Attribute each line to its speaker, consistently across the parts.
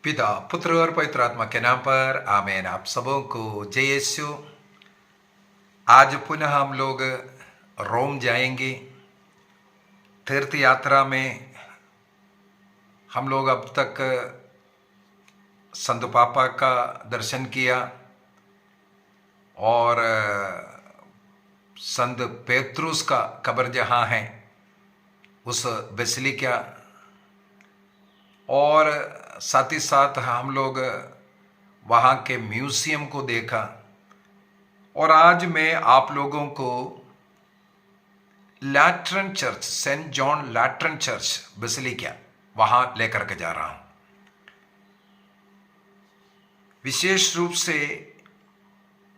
Speaker 1: पिता पुत्र और पवित्र आत्मा के नाम पर आमीन। आप सबों को जय यीशु। आज पुनः हम लोग रोम जाएंगे। तीर्थ यात्रा में हम लोग अब तक संत पापा का दर्शन किया और संत पेत्रुस का कब्र जहाँ है उस बेसिलिका, और साथ ही साथ हम लोग वहाँ के म्यूजियम को देखा। और आज मैं आप लोगों को Lateran church, saint John Lateran church basilica वहाँ लेकर के जा रहा हूँ। विशेष रूप से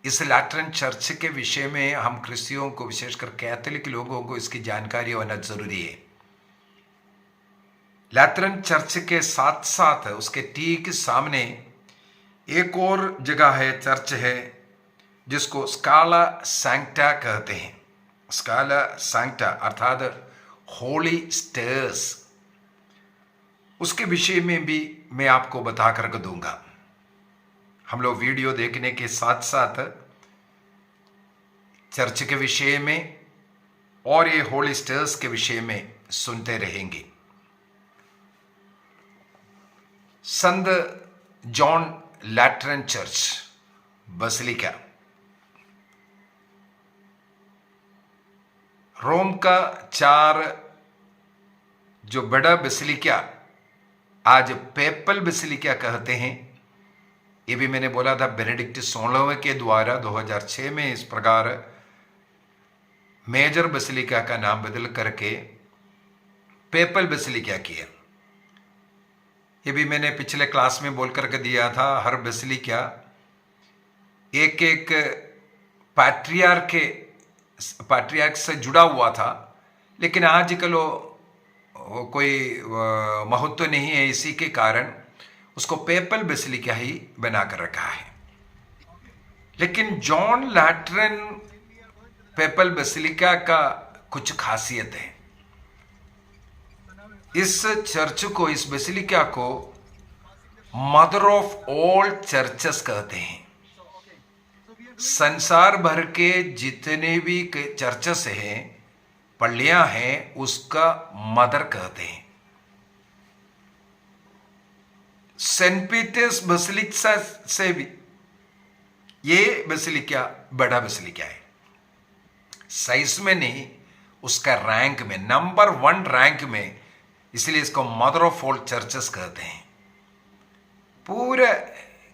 Speaker 1: इस लैट्रन चर्च के विषय में हम क्रिश्चियों को, विशेषकर कैथोलिक लोगों को इसकी जानकारी होना जरूरी है। लैट्रन चर्च के साथ साथ उसके ठीक सामने एक और जगह है, चर्च है, जिसको स्काला सैंक्टा कहते हैं। स्काला सैंक्टा अर्थात होली स्टेयर्स, उसके विषय में भी मैं आपको बता करके दूंगा। हम लोग वीडियो देखने के साथ साथ चर्च के विषय में और ये होली स्टेयर्स के विषय में सुनते रहेंगे। संत जॉन लैट्रन चर्च बेसिलिका रोम का 4 जो बड़ा बेसिलिका आज पेपल बेसिलिका कहते हैं। ये भी मैंने बोला था, बेनेडिक्ट 16वें के द्वारा 2006 में इस प्रकार मेजर बेसिलिका का नाम बदल करके पेपल बेसिलिका किया। ये भी मैंने पिछले क्लास में बोल करके दिया था। हर बेसिलिका एक एक पैट्रियार्क से जुड़ा हुआ था, लेकिन आजकल वो कोई महत्व नहीं है, इसी के कारण उसको पेपल बेसिलिका ही बना कर रखा है। लेकिन जॉन लैट्रन पेपल बेसिलिका का कुछ खासियत है। इस चर्च को, इस बेसिलिका को मदर ऑफ ऑल चर्चेस कहते हैं। संसार भर के जितने भी चर्चेस हैं, पल्लियां हैं, उसका मदर कहते हैं। सेंट पीटर्स बेसिलिका से भी ये बेसिलिका बड़ा बेसिलिका है। साइज में नहीं, उसका रैंक में, नंबर 1 रैंक में, इसलिए इसको मदर ऑफ ऑल चर्चेस कहते हैं। पूरे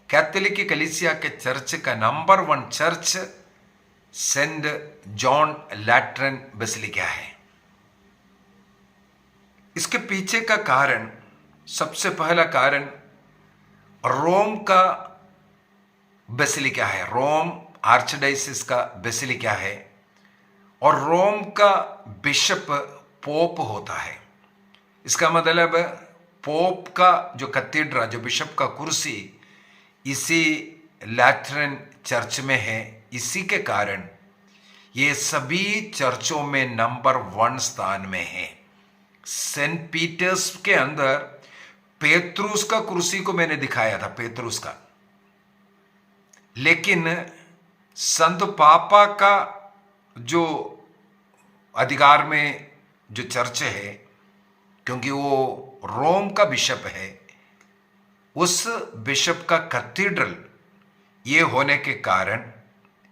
Speaker 1: कैथोलिक कलीसिया के चर्च का number 1 church saint John Lateran basilica है। इसके पीछे का कारण, सबसे पहला कारण रोम का बेसिलिका है। रोम आर्चडाइसिस का बेसिलिका है और रोम का बिशप पोप होता है। इसका मतलब पोप का जो कैथेड्रा, जो बिशप का कुर्सी, इसी लैट्रन चर्च में है। इसी के कारण ये सभी चर्चों में नंबर 1 स्थान में है। सेंट पीटर्स के अंदर पेत्रुस का कुर्सी को मैंने दिखाया था, पेत्रुस का, लेकिन संत पापा का जो अधिकार में जो चर्च है, क्योंकि वो रोम का बिशप है, उस बिशप का कैथेड्रल ये होने के कारण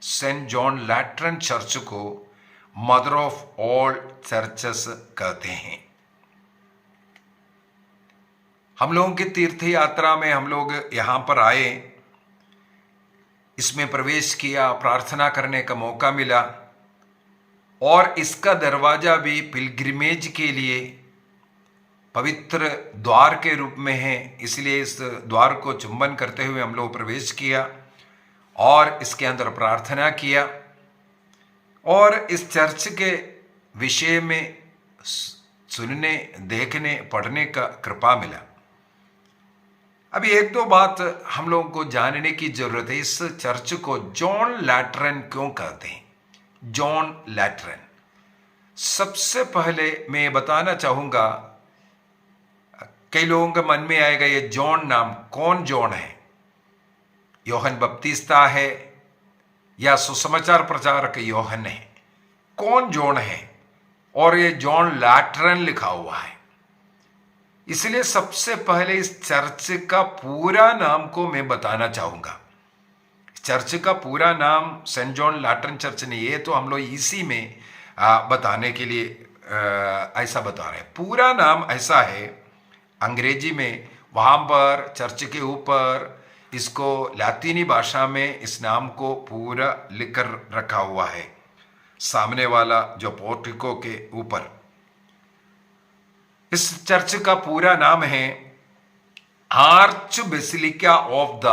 Speaker 1: सेंट जॉन लैट्रन चर्च को मदर ऑफ ऑल चर्चेस कहते हैं। हम लोगों की तीर्थ यात्रा में हम लोग यहां पर आए, इसमें प्रवेश किया, प्रार्थना करने का मौका मिला, और इसका दरवाजा भी पिलग्रिमेज के लिए पवित्र द्वार के रूप में है। इसलिए इस द्वार को चुंबन करते हुए हम लोग प्रवेश किया और इसके अंदर प्रार्थना किया, और इस चर्च के विषय में सुनने, देखने, पढ़ने का कृपा मिला। अभी 1-2 बात हम लोगों को जानने की जरूरत है। इस चर्च को जॉन लैट्रन क्यों कहते हैं? जॉन लैट्रन, सबसे पहले मैं बताना चाहूंगा, कई लोगों के मन में आएगा ये जॉन नाम कौन जॉन है? योहन बपतिस्ता है या सुसमाचार प्रचारक योहन है? कौन जॉन है? और ये जॉन लैट्रन लिखा हुआ है। इसलिए सबसे पहले इस चर्च का पूरा नाम को मैं बताना चाहूंगा। चर्च का पूरा नाम सेंट जॉन लैट्रन चर्च नहीं, ये तो हम लोग इसी में बताने के लिए ऐसा बता रहे हैं। पूरा नाम ऐसा है अंग्रेजी में, वहां पर चर्च के ऊपर इसको लातीनी भाषा में इस नाम को पूरा लिखकर रखा हुआ है, सामने वाला जो पोर्टिको के ऊपर। इस चर्च का पूरा नाम है arch basilica of the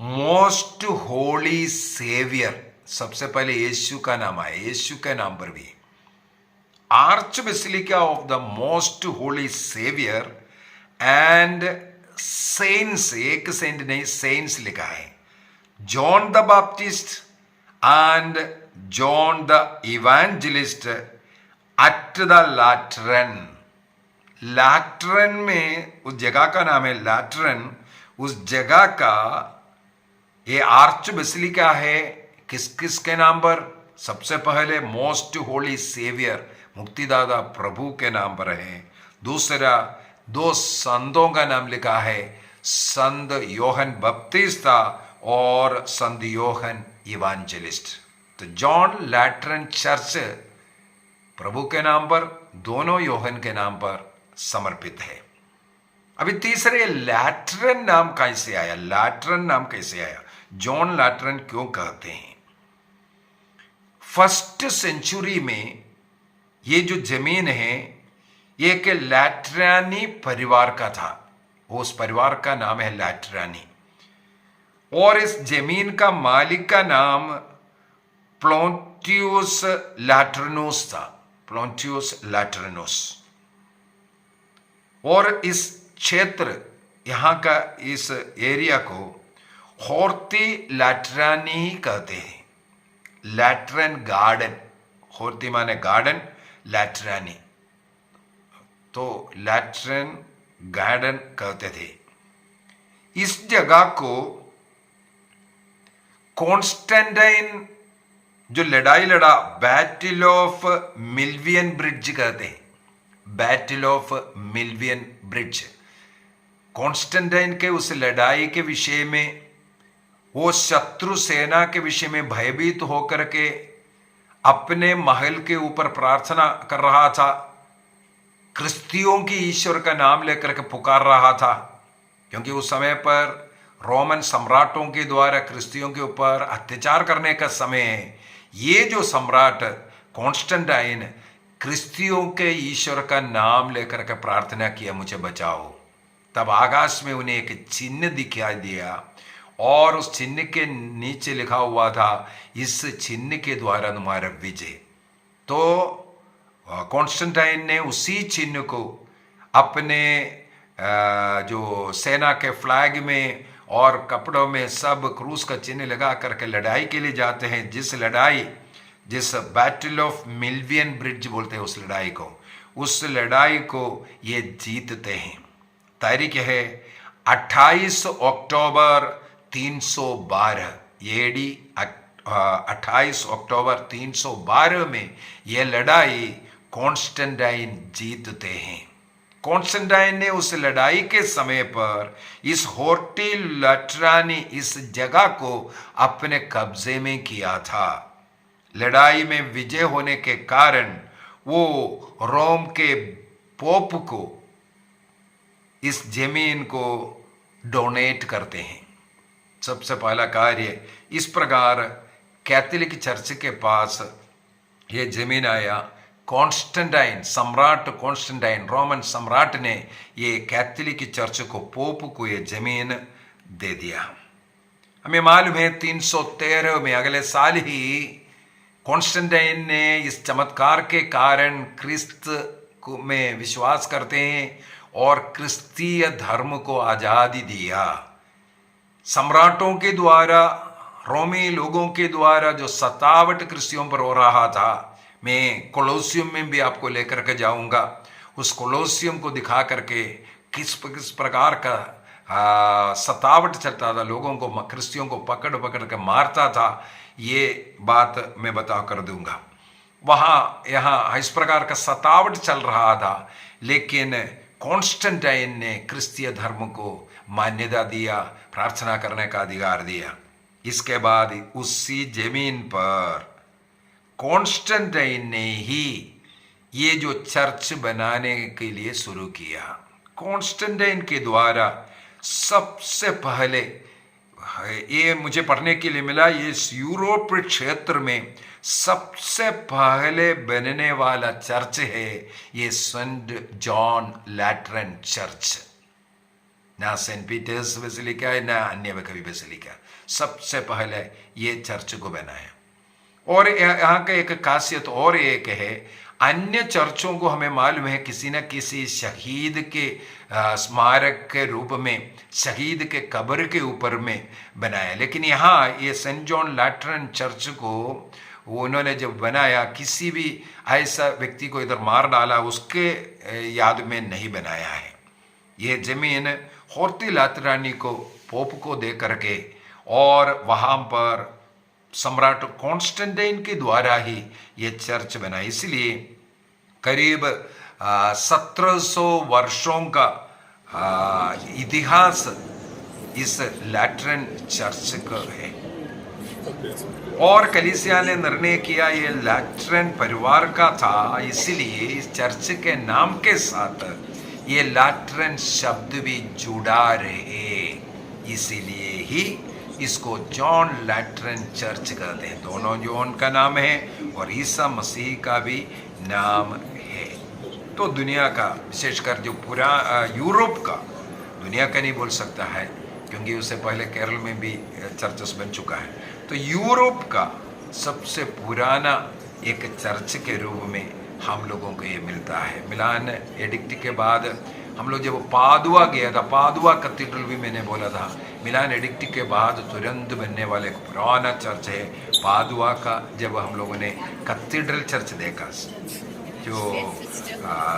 Speaker 1: most holy saviour. सबसे पहले यीशु का नाम आया, यीशु के नाम पर भी arch basilica of the most holy Saviour and saints, एक सेंट नहीं सेंट्स लिखा है, John the Baptist and John the Evangelist at the Lateran. Lateran में उस जगह का नाम है लैट्रन, उस जगह का ये आर्च बेसिलिका है। किस किस के नाम पर? सबसे पहले मोस्ट होली सेवियर, मुक्तिदाता प्रभु के नाम पर है। दूसरा, दो संतों का नाम लिखा है, संत योहन बपतिस्ता और संत योहन इवांजेलिस्ट। तो जॉन लैट्रन चर्च प्रभु के नाम पर, दोनों योहन के नाम पर समर्पित है। अभी तीसरे, लैट्रन नाम कैसे आया? लैट्रन नाम कैसे आया? जॉन लैट्रन क्यों कहते हैं? फर्स्ट सेंचुरी में ये जो जमीन है ये एक लैट्रानी परिवार का था, उस परिवार का नाम है लैट्रानी। और इस जमीन का मालिक का नाम प्लॉन्टियस लैट्रनोस था, प्लॉन्टियस लैट्रनोस। और इस क्षेत्र, यहां का इस एरिया को होर्ती लैट्रानी कहते हैं। लैट्रन गार्डन, होर्ती माने गार्डन, लैट्रानी तो लैट्रन गार्डन कहते थे। इस जगह को कॉन्स्टेंटाइन जो लड़ाई लड़ा, बैटल ऑफ मिल्वियन ब्रिज कहते हैं, बैटल ऑफ मिल्वियन ब्रिज। कॉन्स्टेंटाइन के उस लड़ाई के विषय में, वो शत्रु सेना के विषय में भयभीत होकर के अपने महल के ऊपर प्रार्थना कर रहा था, क्रिस्तियों की ईश्वर का नाम लेकर के पुकार रहा था। क्योंकि उस समय पर रोमन सम्राटों के द्वारा क्रिस्तियों के ऊपर अत्याचार करने का समय है। ये जो सम्राट कॉन्स्टेंटाइन क्रिस्तियों के ईश्वर का नाम लेकर के प्रार्थना किया, मुझे बचाओ। तब आकाश में उन्हें एक चिन्ह दिखाई दिया और उस चिन्ह के नीचे लिखा हुआ था, इस चिन्ह के द्वारा तुम्हारा विजय। तो कॉन्स्टेंटाइन ने उसी चिन्ह को अपने जो सेना के फ्लैग में और कपड़ों में सब क्रूस का चिन्ह लगा करके लड़ाई के लिए जाते हैं। जिस बैटल ऑफ मिल्वियन ब्रिज बोलते हैं उस लड़ाई को, उस लड़ाई को ये जीतते हैं। तारीख है 28 अक्टूबर 312 एडी। 28 अक्टूबर 312 में यह लड़ाई कॉन्स्टेंटाइन जीतते हैं। कॉन्स्टेंटाइन ने उस लड़ाई के समय पर इस होर्टी लैट्रानी, इस जगह को अपने कब्जे में किया था। लड़ाई में विजय होने के कारण वो रोम के पोप को इस जमीन को डोनेट करते हैं। सबसे पहला कार्य इस प्रकार कैथोलिक चर्च के पास ये जमीन आया। कॉन्स्टेंटाइन, सम्राट कॉन्स्टेंटाइन, रोमन सम्राट ने ये कैथोलिक चर्च को, पोप को ये जमीन दे दिया। हमें मालूम है 313 में, अगले साल ही कॉन्स्टेंटाइन ने इस चमत्कार के कारण क्रिस्त में विश्वास करते हैं और क्रिस्तीय धर्म को आजादी दिया। सम्राटों के द्वारा, रोमी लोगों के द्वारा जो सतावट क्रिस्तियों पर हो रहा था, मैं कोलोसियम में भी आपको लेकर के जाऊंगा। उस कोलोसियम को दिखा करके किस प्रकार का सतावट चलता था, लोगों को, क्रिश्चियों को पकड़ पकड़ के मारता था, ये बात मैं बता कर दूंगा। वहाँ यहाँ इस प्रकार का सतावट चल रहा था, लेकिन कॉन्स्टेंटाइन ने क्रिस्तीय धर्म को मान्यता दिया, प्रार्थना करने का अधिकार दिया। इसके बाद उसी जमीन पर कॉन्स्टेंटाइन ने ही ये जो चर्च बनाने के लिए शुरू किया। कॉन्स्टेंटाइन के द्वारा सबसे पहले, ये मुझे पढ़ने के लिए मिला, ये यूरोप क्षेत्र में सबसे पहले बनने वाला चर्च है ये सेंट जॉन लैट्रन चर्च। ना सेंट पीटर्स बेसिलिका है, ना अन्य कभी बेसिलिका, सबसे पहले ये चर्च को बनाया। और यहाँ का एक खासियत और एक है, अन्य चर्चों को हमें मालूम है किसी न किसी शहीद के स्मारक के रूप में, शहीद के कब्र के ऊपर में बनाया, लेकिन यहाँ ये सेंट जॉन लैट्रन चर्च को उन्होंने जब बनाया, किसी भी ऐसा व्यक्ति को इधर मार डाला उसके याद में नहीं बनाया है। ये जमीन होर्ती लातरानी को, पोप को दे करके, और वहाँ पर सम्राट कॉन्स्टेंटाइन के द्वारा ही ये चर्च बना। इसलिए करीब 1700 वर्षों का इतिहास इस लैट्रन चर्च का है। और कलीसिया ने निर्णय किया ये लैट्रन परिवार का था, इसलिए इस चर्च के नाम के साथ ये लैट्रन शब्द भी जुड़ा रहे, इसीलिए ही इसको जॉन लैट्रन चर्च कहते हैं। दोनों जॉन का नाम है और ईसा मसीह का भी नाम है। तो दुनिया का, विशेषकर जो पूरा यूरोप का, दुनिया का नहीं बोल सकता है क्योंकि उससे पहले केरल में भी चर्चेस बन चुका है, तो यूरोप का सबसे पुराना एक चर्च के रूप में हम लोगों को ये मिलता है। मिलान एडिक्ट के बाद हम लोग जब पादुआ गया था, पादुआ कैथेड्रल भी मैंने बोला था, मिलान एडिक्ट के बाद तुरंत बनने वाले एक पुराना चर्च है पादुआ का। जब हम लोगों ने कैथेड्रल चर्च देखा, जो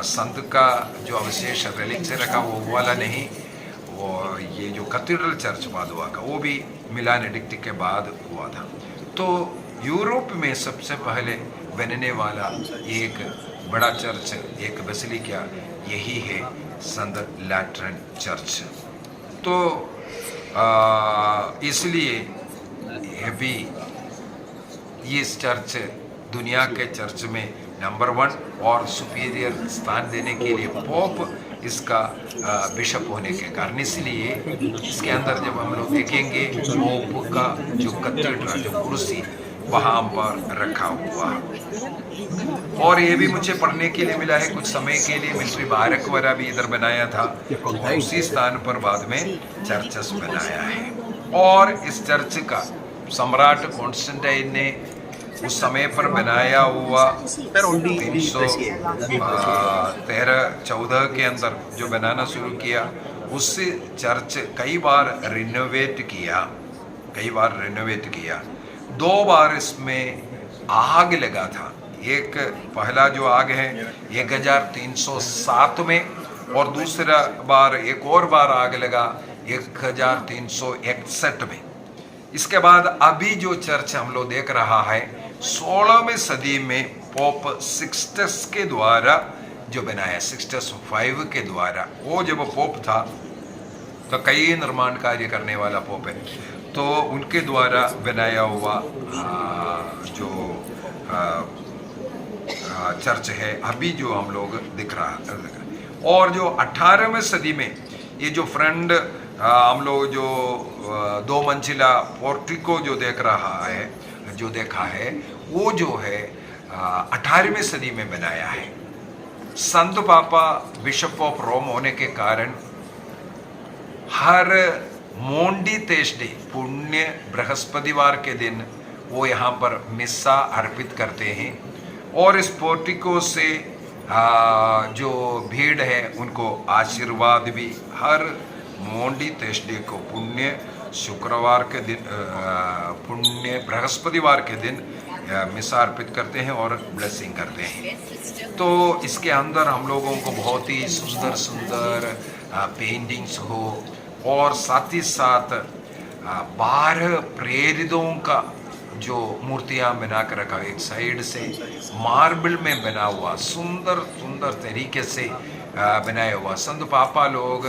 Speaker 1: संत का जो अवशेष रिलिक से रखा वो वाला नहीं, वो ये जो कैथेड्रल चर्च पादुआ का, वो भी मिलान एडिक्ट के बाद हुआ था। तो यूरोप में सबसे पहले बनने वाला एक बड़ा चर्च, एक बेसिलिका, यही है संत लैट्रन चर्च। तो इसलिए ये भी इस चर्च दुनिया के चर्च में नंबर 1 और सुपीरियर स्थान देने के लिए पोप इसका बिशप होने के कारण, इसलिए इसके अंदर जब हम लोग देखेंगे पोप का जो कैथेड्रल, जो कुर्सी वहाँ पर रखा हुआ। और ये भी मुझे पढ़ने के लिए मिला है, कुछ समय के लिए मिलिट्री बारक वगैरह भी इधर बनाया था, और उसी स्थान पर बाद में चर्चेस बनाया है। और इस चर्च का सम्राट कॉन्स्टेंटाइन ने उस समय पर बनाया हुआ 313-14 के अंदर जो बनाना शुरू किया, उससे चर्च कई बार रिनोवेट किया। 2 बार इसमें आग लगा था। एक पहला जो आग है 1307 में, और दूसरा बार एक और बार आग लगा 1361 में। इसके बाद अभी जो चर्च हम लोग देख रहा है 16वीं सदी में पोप सिक्सटस के द्वारा जो बनाया, सिक्सटस 5 के द्वारा, वो जब पोप था तो कई निर्माण कार्य करने वाला पोप है, तो उनके द्वारा बनाया हुआ जो चर्च है अभी जो हम लोग दिख रहा है। और जो 18वीं सदी में ये जो फ्रंट हम लोग जो 2 मंजिला पोर्टिको जो देखा है वो जो है 18वीं सदी में बनाया है। संत पापा बिशप ऑफ रोम होने के कारण हर मोंडी तेस्डे, पुण्य बृहस्पतिवार के दिन वो यहाँ पर मिस्सा अर्पित करते हैं, और इस पोर्टिको से जो भीड़ है उनको आशीर्वाद भी हर मोंडी तेस्डे को, पुण्य शुक्रवार के दिन, पुण्य बृहस्पतिवार के दिन मिसा अर्पित करते हैं और ब्लेसिंग करते हैं। तो इसके अंदर हम लोगों को बहुत ही सुंदर पेंटिंग्स हो, और साथ ही साथ 12 प्रेरितों का जो मूर्तियां बना कर रखा, एक साइड से मार्बल में बना हुआ सुंदर सुंदर तरीके से बनाया हुआ। संत पापा लोग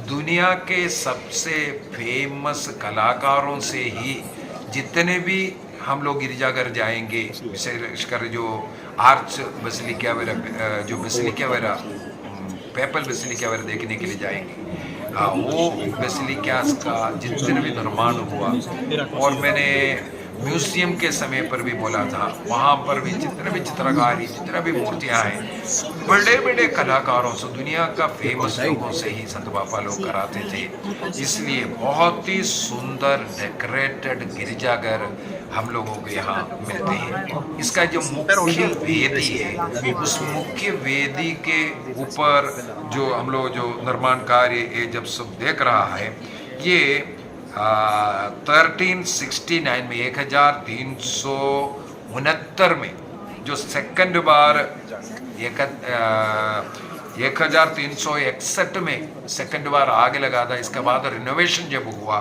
Speaker 1: दुनिया के सबसे फेमस कलाकारों से ही, जितने भी हम लोग गिरजाघर जाएंगे, विशेषकर जो आर्च बेसिलिका वगैरह, जो बेसिलिका वगैरह, पेपल बेसिलिका वगैरह देखने के लिए जाएंगे, वो बेसिलिकास का जितने भी निर्माण हुआ, और मैंने म्यूजियम के समय पर भी बोला था, वहाँ पर भी जितने भी चित्रकारी, जितने भी मूर्तियाँ हैं, बड़े बड़े कलाकारों से, दुनिया का फेमस लोगों से ही संत पापा लोग कराते थे। इसलिए बहुत ही सुंदर डेकोरेटेड गिरजाघर हम लोगों को यहाँ मिलते हैं। इसका जो मुख्य वेदी है, उस मुख्य वेदी के ऊपर जो हम लोग जो निर्माण कार्य ये जब सब देख रहा है, ये 1369 में 1369 में जो सेकंड बार 1361 में सेकंड बार आग लगा था। इसके बाद रिनोवेशन जब हुआ,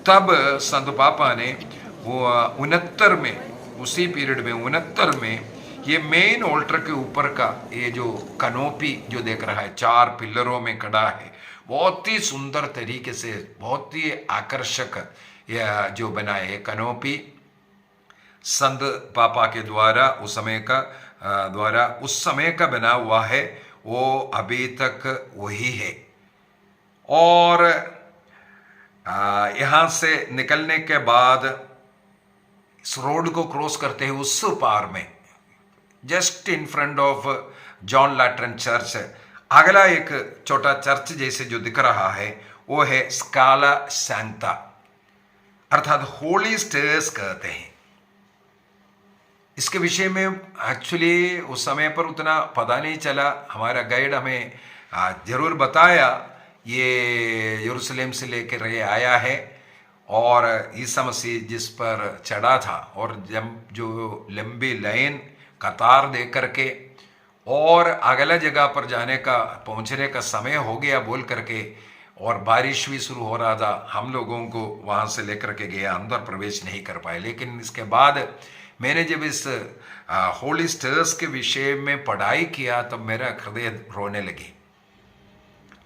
Speaker 1: तब संत पापा ने वो 69 में, उसी पीरियड में 69 में, ये मेन ऑल्टर के ऊपर का ये जो कनोपी जो देख रहा है, 4 पिलरों में खड़ा है, बहुत ही सुंदर तरीके से, बहुत ही आकर्षक जो बनाए है कनोपी, संत पापा के द्वारा उस समय का बना हुआ है। वो अभी तक वही है। और यहाँ से निकलने के बाद इस रोड को क्रॉस करते हैं, उस पार में just in front of John Lateran church, अगला एक छोटा चर्च जैसे जो दिख रहा है, वो है स्काला सैंता, अर्थात होली स्टेयर्स कहते हैं। इसके विषय में एक्चुअली उस समय पर उतना पता नहीं चला। हमारा गाइड हमें जरूर बताया, ये यरूशलेम से लेकर ये आया है, और ईसा मसीह जिस पर चढ़ा था, और जब जो लंबी लाइन कतार दे करके, और अगला जगह पर जाने का, पहुंचने का समय हो गया बोल करके, और बारिश भी शुरू हो रहा था, हम लोगों को वहां से लेकर के गया, अंदर प्रवेश नहीं कर पाए। लेकिन इसके बाद मैंने जब इस होली स्टेयर्स के विषय में पढ़ाई किया, तब मेरा हृदय रोने लगी।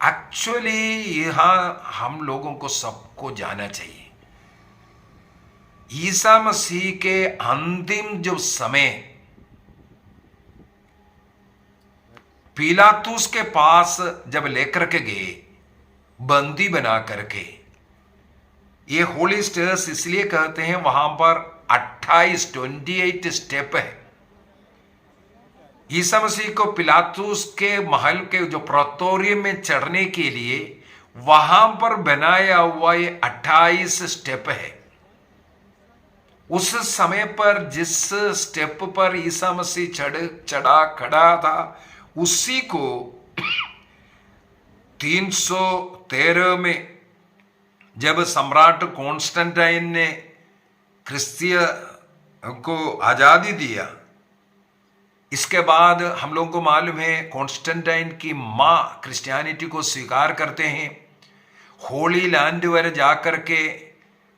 Speaker 1: एक्चुअली यहाँ हम लोगों को सबको जाना चाहिए, ईसा मसीह के अंतिम जो समय पिलातुस के पास जब लेकर के गए, बंदी बना करके, ये होली स्टेयर्स इसलिए कहते हैं, वहां पर 28 स्टेप है। ईसा मसीह को पिलातुस के महल के जो प्रेटोरियम में चढ़ने के लिए वहां पर बनाया हुआ ये 28 स्टेप है। उस समय पर जिस स्टेप पर ईसा मसीह चढ़ा खड़ा था, उसी को 313 में जब सम्राट कॉन्स्टेंटाइन ने क्रिस्तिय को आजादी दिया, इसके बाद हम लोगों को मालूम है कॉन्स्टेंटाइन की माँ क्रिश्चियनिटी को स्वीकार करते हैं, होली लैंड पर जाकर के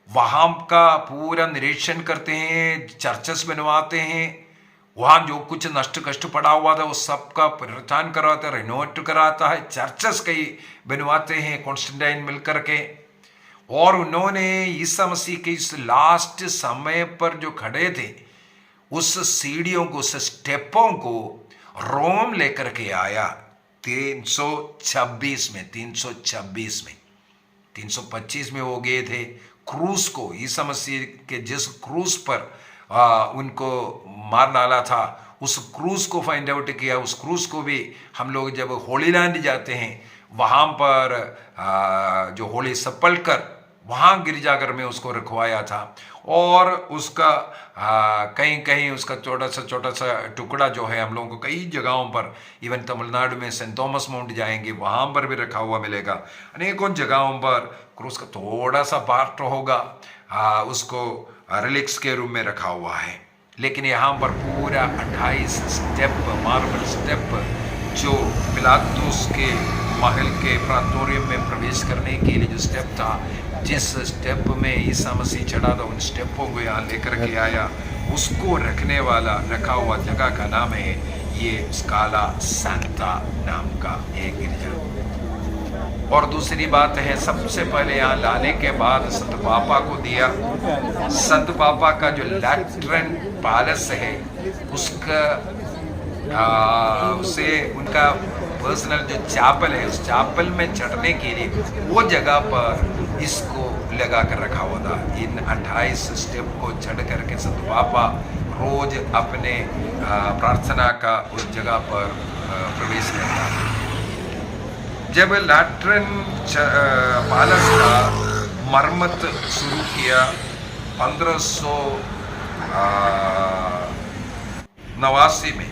Speaker 1: वहाँ का पूरा निरीक्षण करते हैं, चर्चेस बनवाते हैं, वहाँ जो कुछ नष्ट कष्ट पड़ा हुआ था वो सबका पुनरुत्थान करवाता है, रिनोवेट कराता है, चर्चेस कई बनवाते हैं कॉन्स्टेंटाइन मिलकर के। और उन्होंने ईसा मसीह के इस लास्ट समय पर जो खड़े थे, उस सीढ़ियों को, उस स्टेपों को रोम लेकर के आया 326 में, 325 में वो गए थे क्रूस को, ईसा मसीह के जिस क्रूस पर उनको मार डाला था, उस क्रूस को फाइंड आउट किया। उस क्रूस को भी हम लोग जब होली लैंड जाते हैं, वहाँ पर जो होली सपल्कर, वहाँ गिरजाघर में उसको रखवाया था, और उसका कहीं कहीं उसका छोटा सा टुकड़ा जो है हम लोगों को कई जगहों पर, इवन तमिलनाडु में सेंट थॉमस माउंट जाएंगे, वहाँ पर भी रखा हुआ मिलेगा। अनेकों जगहों पर क्रूस का थोड़ा सा पार्ट होगा, उसको रिलिक्स के रूप में रखा हुआ है। लेकिन यहाँ पर पूरा 28 स्टेप, मार्बल स्टेप, जो पिलातुस के महल के प्रांतोरियम में प्रवेश करने के लिए जो स्टेप था, जिस स्टेप में ईसा मसीह चढ़ा था, उन स्टेपों को यहाँ लेकर के आया। उसको रखने वाला रखा हुआ जगह का नाम है ये स्काला सांता नाम का एक गिरजा। और दूसरी बात है, सबसे पहले यहाँ लाने के बाद संत पापा को दिया। संत पापा का जो लैट्रन पैलेस है उसका उसे उनका पर्सनल जो चैपल है, उस चैपल में चढ़ने के लिए वो जगह पर इसको लगा कर रखा हुआ था। इन 28 स्टेप को चढ़ करके संत पापा रोज अपने प्रार्थना का उस जगह पर प्रवेश करता था। जब लैट्रन पैलेस का मरम्मत शुरू किया 1589 में,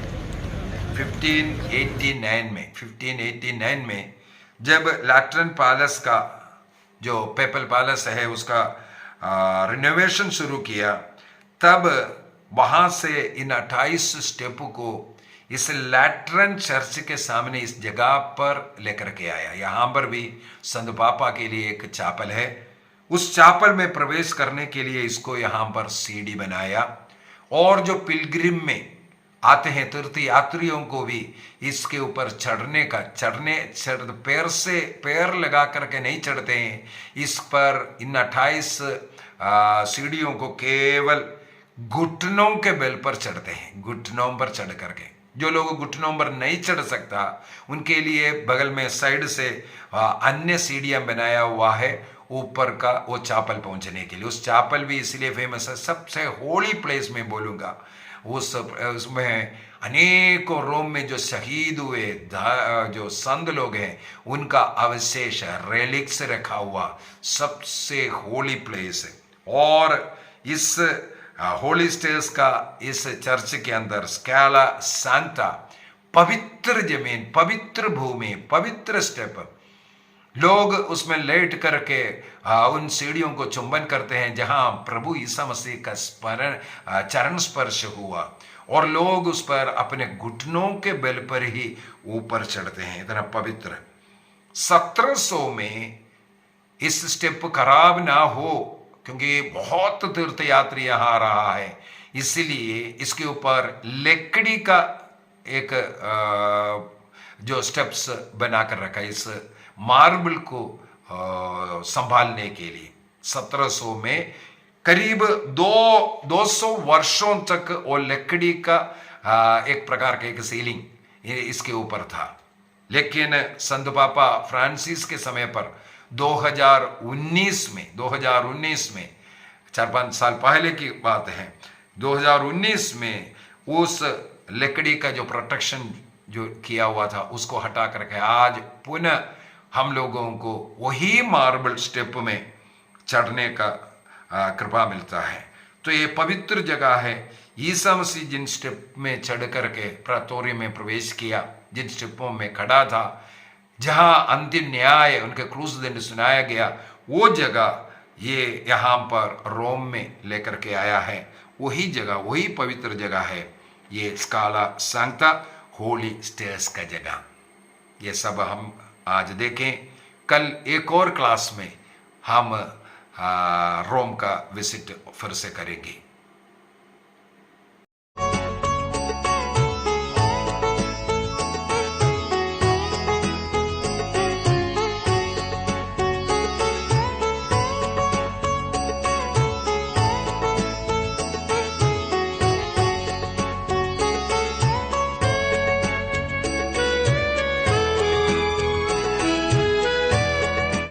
Speaker 1: 1589 में जब लैट्रन पैलेस का जो पेपल पैलेस है उसका रिनोवेशन शुरू किया, तब वहां से इन 28 स्टेप को इस लैट्रन चर्च के सामने इस जगह पर लेकर के आया। यहाँ पर भी संत पापा के लिए एक चैपल है। उस चैपल में प्रवेश करने के लिए इसको यहाँ पर सीढ़ी बनाया, और जो पिलग्रिम में आते हैं तीर्थ यात्रियों को भी इसके ऊपर चढ़ने पैर से पैर लगा करके नहीं चढ़ते हैं। इस पर इन 28 सीढ़ियों को केवल घुटनों के बल पर चढ़ते हैं, घुटनों पर चढ़ करके। जो लोग घुटनों पर नहीं चढ़ सकता उनके लिए बगल में साइड से अन्य सीढ़ियां बनाया हुआ है ऊपर का, वो चापल पहुंचने के लिए। उस चापल भी इसलिए फेमस है, सबसे होली प्लेस में बोलूंगा। उसमें अनेकों रोम में जो शहीद हुए जो संत लोग हैं उनका अवशेष रेलिक्स रखा हुआ सबसे होली प्लेस है। और इस होली स्टेस का इस चर्च के अंदर स्काला सांता, पवित्र जमीन, पवित्र भूमि, पवित्र स्टेप, लोग उसमें लेट करके उन सीढ़ियों को चुंबन करते हैं जहां प्रभु ईसा मसीह का चरण स्पर्श हुआ, और लोग उस पर अपने घुटनों के बल पर ही ऊपर चढ़ते हैं। इतना पवित्र। 1700 में इस स्टेप खराब ना हो, क्योंकि बहुत तीर्थ यात्री यहाँ आ रहा है, इसलिए इसके ऊपर लकड़ी का एक जो स्टेप्स बनाकर रखा है इस मार्बल को संभालने के लिए। 1700 में करीब 200 वर्षों तक वो लकड़ी का एक प्रकार का एक सीलिंग इसके ऊपर था। लेकिन संत पापा फ्रांसिस के समय पर 2019 में 4-5 साल पहले की बात है, 2019 में उस लकड़ी का जो प्रोटेक्शन जो किया हुआ था उसको हटा करके आज पुनः हम लोगों को वही मार्बल स्टेप में चढ़ने का कृपा मिलता है। तो ये पवित्र जगह है। ईसा मसीह जिन स्टेप में चढ़ करके प्रातोरियम में प्रवेश किया, जिन स्टेपों में खड़ा था, जहां अंतिम न्याय उनके क्रूस दंड सुनाया गया, वो जगह ये यहाँ पर रोम में लेकर के आया है। वही जगह, वही पवित्र जगह है ये स्काला सांता होली स्टेयर्स का जगह। ये सब हम आज देखें। कल एक और क्लास में हम रोम का विजिट फिर से करेंगे।